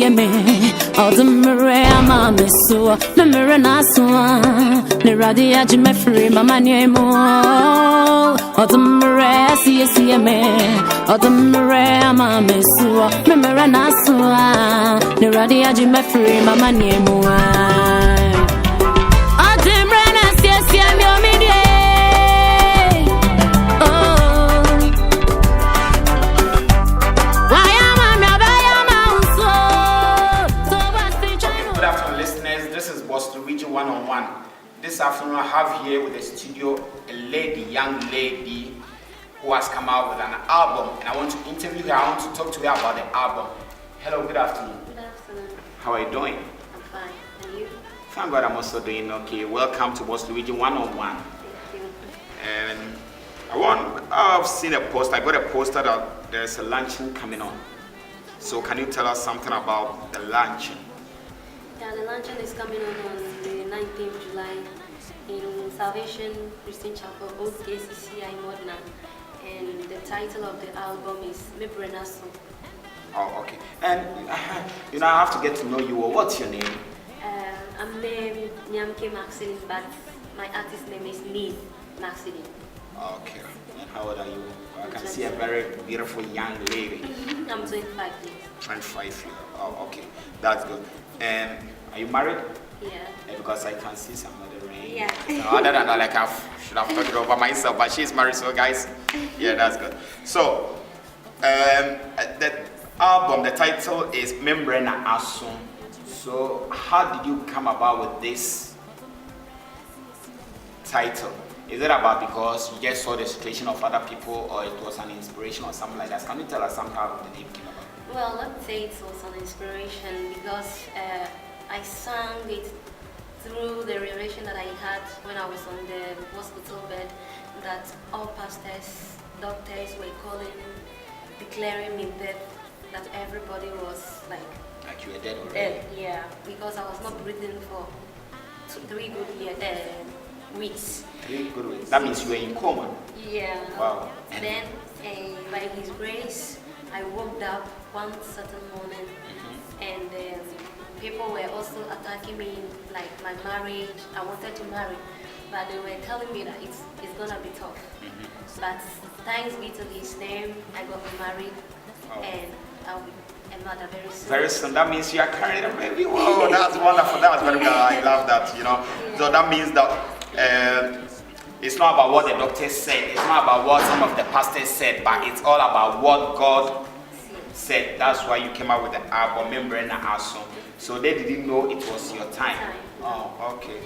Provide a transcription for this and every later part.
see me. All the Maria, Mamma, so, Mamma, Nasua, the Radia, Jimmy Free, Mamma, Nemo. All the Maria, see me. All the Maria, Mamma, so, Mamma, Nasua, the Radia, Jimmy Free, Mamma, Nemo. One-on-one. This afternoon I have here with the studio a young lady who has come out with an album, and I want to interview her. I want to talk to her about the album. Hello, good afternoon. Good afternoon. How are you doing? I'm fine. And you? Thank God, I'm also doing okay. Welcome to Boss Luigi One-on-One. Thank you. And I've seen a post. I got a poster that there's a launching coming on. So can you tell us something about the launching? Yeah, the launching is coming on the 19th July in Salvation Christian Chapel, Old KCCI Modena, and the title of the album is Mibrenaso. Oh, okay. And I have to get to know you. What's your name? I'm named Niz Marceline, but my artist name is Niz Marceline. Okay. And how old are you? I can see a very beautiful young lady. I'm 25 years. 25 years. Oh, okay. That's good. And are you married? Yeah. Because I can see some other ring. Yeah. Other than that, like I should have talked it over myself, but she's married, so guys, yeah, that's good. So, the album, the title is Membrana Asum. So, how did you come about with this title? Is it about because you just saw the situation of other people, or it was an inspiration or something like that? Can you tell us somehow the name came about? Well, let's say it was an inspiration because I sang it through the revelation that I had when I was on the hospital bed, that all pastors, doctors were calling, declaring me dead, that everybody was like you were dead already? Dead, yeah, because I was not breathing for 3 good weeks. 3 good weeks? That means you were in coma? Yeah. Wow. And then, by His grace, I woke up one certain morning, and people were also attacking me, like my marriage. I wanted to marry, but they were telling me that it's gonna be tough. But thanks be to His name, I got married, and I'll be a mother very soon. Very soon. That means you are carrying a baby. Wow, that's wonderful. That was very good. I love that. Yeah. So that means that it's not about what the doctor said. It's not about what some of the pastors said, but it's all about what God said. That's why you came out with the album Membrana Asum. So they didn't know it was your time. Oh, okay,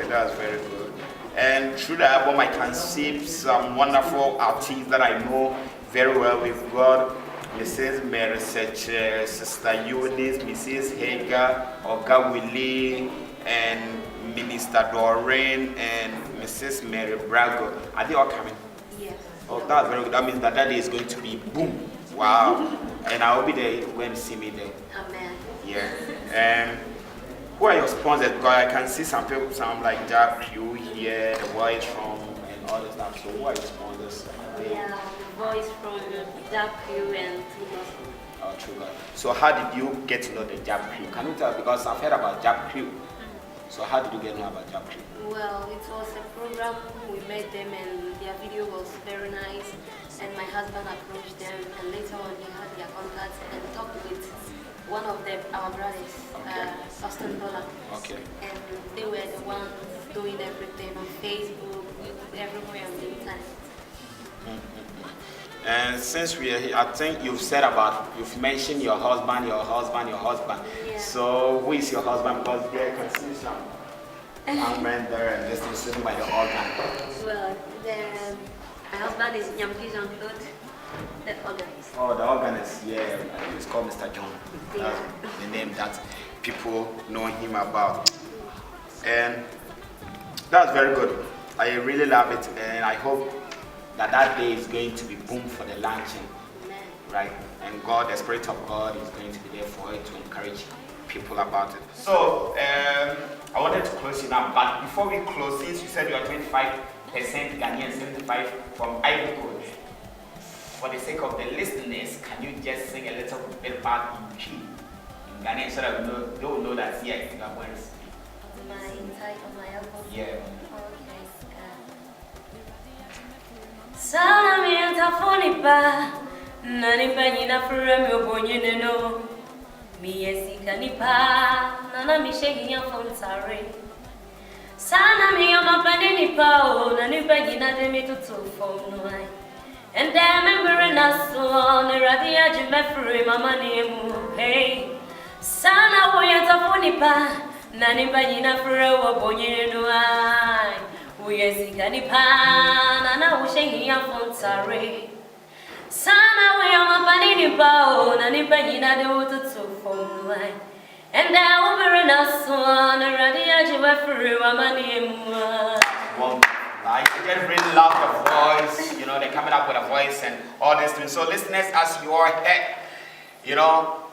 that's very good. And through the album I can see some wonderful artists that I know very well. We've got Mrs. Marceline, Sister Eunice, Mrs. Hager, Oga Willie, and Minister Doreen, and Mrs. Mary Brago. Are they all coming? Yes. Oh, that's very good. That means that day is going to be boom. Wow. And I will be there when you see me there. Amen. Yeah. And who are your sponsors? Because I can see some people, some like Jack, you here, the boys from, and all this stuff. So who are your sponsors? Yeah, the boys from Jab Crew and True. Oh, True God. So how did you get to know the Jab Crew? Can you tell? Because I've heard about Jab Crew. So how did you get to know about Jab Crew? Well, it was a program. We met them and their video was very nice. And my husband approached them, and later on he had their contacts and talked with one of them, our brothers, Austin Bola. Okay. And they were the ones doing everything on Facebook, everywhere on the internet. And since we are here, I think you've mentioned your husband. Yeah. So who is your husband? Because there I can see some young men there and this is sitting by the organ. Well, my husband is Nyampi Jean-Claude, the organist. Oh, the organist, yeah. It's called Mr. John. Yeah. That's the name that people know him about. And that's very good. I really love it, and I hope that day is going to be boom for the launching. Amen. Right? And God, the Spirit of God is going to be there for it to encourage people about it. So, I wanted to close you now, but before we close, since you said you are 25% Ghanaian, 75% from Ivory Coast, for the sake of the listeners, can you just sing a little bit about Ichi? Ghanaians so that they will know that yes, you are going to speak. My inside of my elbow. Yeah. Okay. Sana mi antafoni pa, nani penyi na furemi obonye no. Mi yesika ni pa, nana mi shegi ya fontare. Sana mi amapani ni pa o, nani penyi na demi tutu fomnuai. And I remember na so, ne radia jime free mama ni mu hey. Sana wo yantafoni pa, nani penyi na furemi obonye no ai. Uyesika ni pa, nana ushegi ya fontare. Sana we am a panini bao, nani panina de ututu from wine. And I will be in a swan, a radia jiva free, a money. Well, I just really love the voice, you know, they're coming up with a voice and all these things. So listeners, as you are here, you know,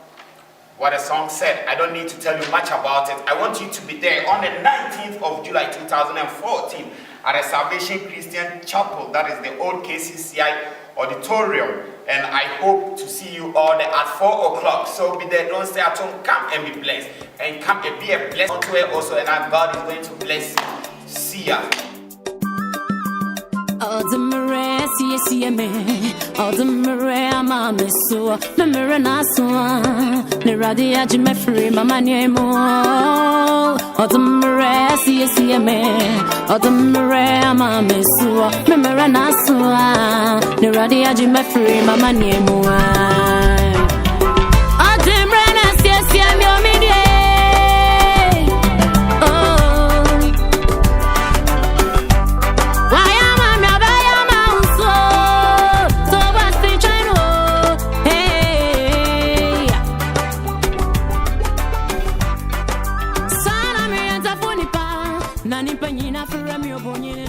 what the song said, I don't need to tell you much about it. I want you to be there on the 19th of July 2014 at the Salvation Christian Chapel, that is the old KCCI auditorium, and I hope to see you all there at 4 o'clock. So be there, don't stay at home, come and be blessed, and come and be a blessing unto her also, and our God is going to bless you. See ya. All the mirror, see me. All the mirror, mama, so the mirror, not so. The radia, Jimmy free, mama, nemo. All the mirror, see me. All the mirror, mama, so the mirror, not so. The radia, Jimmy free, mama, nemo. All the mirror, see me, oh, me. Nani penina for a mio bonye.